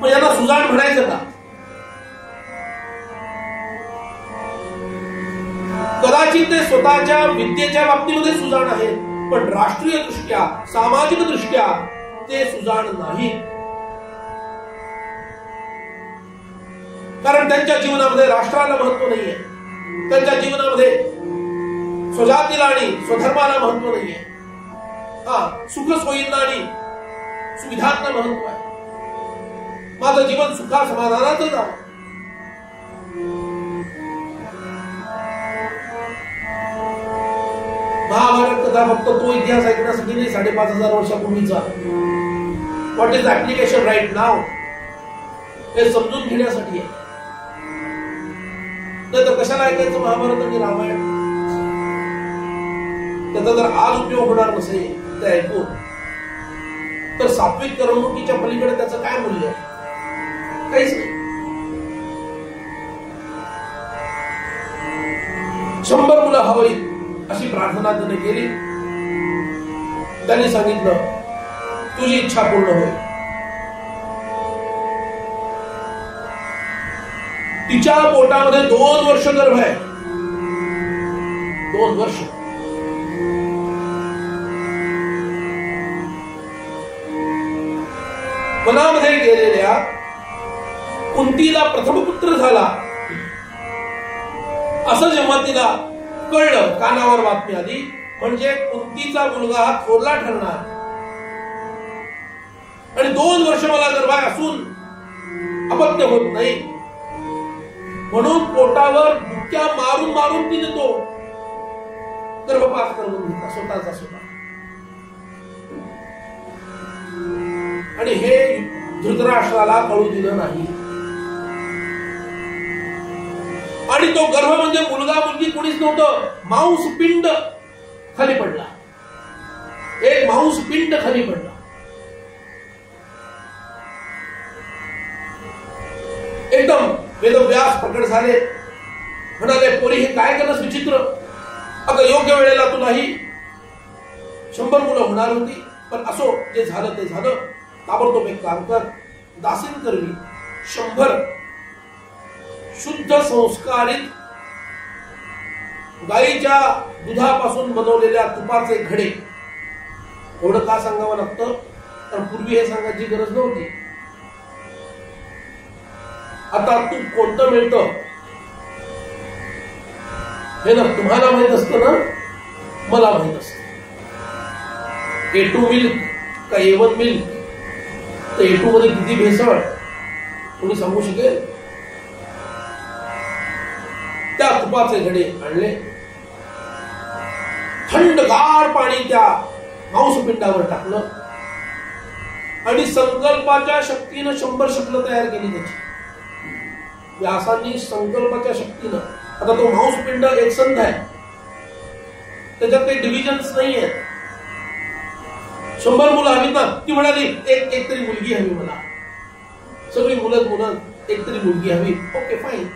मग यांना सुजाण म्हणायचं का? कदाचित ते स्वतःच्या विद्येच्या बाबतीमध्ये सुजाण आहेत, पण राष्ट्रीय दृष्ट्या, सामाजिक दृष्ट्या ते सुजाण नाही. कारण त्यांच्या जीवनामध्ये राष्ट्राला महत्व नाहीये. त्यांच्या जीवनामध्ये स्वजातीला आणि स्वधर्माला महत्व नाहीये. सुख सोयींना आणि सुविधांना महत्व आहे. माझं जीवन सुखा समाधानाचं जावं. महाभारत कथा फक्त तो इतिहास ऐकण्यासाठी नाही, 5,500 वर्षापूर्वीचा. व्हॉट इज ऍप्लिकेशन राईट नाव हे समजून घेण्यासाठी आहे. नाही तर कशाला ऐकायचं महाभारत आणि रामायण? त्याचा जर आज उपयोग होणार नसेल ते ऐकून, तर सात्विक करमणुकीच्या पलीकडे त्याचं काय मूल्य आहे? काहीच नाही. 100 मुलं हवी अशी प्रार्थना त्याने केली. त्यांनी सांगितलं, तुझी इच्छा पूर्ण होईल. तिच्या पोटामध्ये 2 वर्ष गर्भ आहे. 2 वर्ष. वनामध्ये गेलेल्या कुंतीला प्रथम पुत्र झाला असं जेव्हा तिला कळलं, कानावर बातमी आली, म्हणजे कुंतीचा मुलगा हा थोरला ठरणार. आणि 2 वर्ष मला गर्भात असून अपत्य होत नाही, म्हणून पोटावर बुक्या मारून मारून तिने तो गर्भपात करून घेतला स्वतःचा स्वतः. आणि हे धृतराष्ट्राला कळू दिलं नाही. आणि तो गर्भ म्हणजे मुलगा मुलगी कोणीच नव्हतं, मांस पिंड खाली पडला. एक मांस पिंड खाली पडला. एकदम वेदव्यास प्रकट झाले. म्हणाले, पोरी हे काय केलंस विचित्र. आता योग्य वेळेला तुलाही 100 मुलं होणार होती, पण असो, जे झालं ते झालं. ताबडतोब एक काम कर, दासीन करवी 100 शुद्ध संस्कारित गाईच्या दुधापासून बनवलेल्या तुपाचे घडे. एवढं का सांगावं लागतं, तर पूर्वी हे सांगायची गरज नव्हती. आता तूप कोणतं मिळतं हे ना तुम्हाला माहित असतं ना, मला माहित असतं. A2 मिल्क का A1 मिल्क, तर A2 मध्ये किती भेसळ कोणी सांगू शकेल? त्या तुपाचे घडे आणले, थंडगार पाणी त्या मांसपिंडावर टाकलं आणि संकल्पाच्या शक्तीनं 100 शकलं तयार केली त्याची. व्यासांनी संकल्पाच्या शक्तीनं, आता तो मांसपिंड एकसंध आहे, त्याच्यात काही डिव्हिजन्स नाही आहे. 100 मुलं हवीत ना, ती म्हणाली एक तरी मुलगी हवी मला, सगळी मुलं एक तरी मुलगी हवी. Okay fine.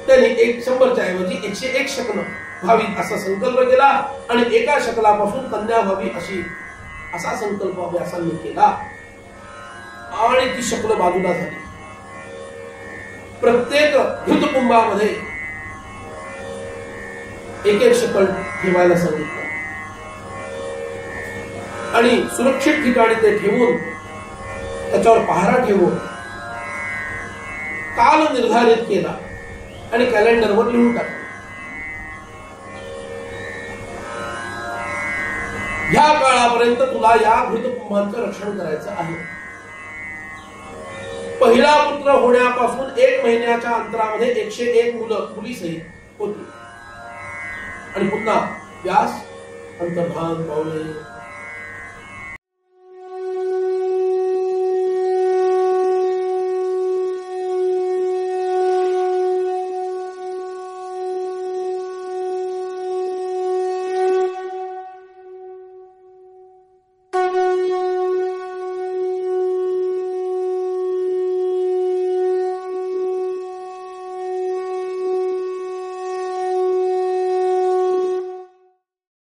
त्याने 100च्या ऐवजी 101 शकलं व्हावी असा संकल्प केला आणि एका शकलापासून कन्या व्हावी असा संकल्प व्यासांनी केला आणि ती शकलं बाजूला झाली. प्रत्येक घृतकुंभामध्ये 1-1 शकल ठेवायला सांगितलं आणि सुरक्षित ठिकाणी ते ठेवून त्याच्यावर पहारा ठेवून काल निर्धारित केला आणि कॅलेंडरवर लिहून टाकलं. ह्या काळापर्यंत तुला या घृतकुंभांचं रक्षण करायचं आहे. पहिला पुत्र होण्यापासून 1 महिन्याच्या अंतरामध्ये 101 मुलीसहित होती आणि पुन्हा व्यास अंतर्धान पावले.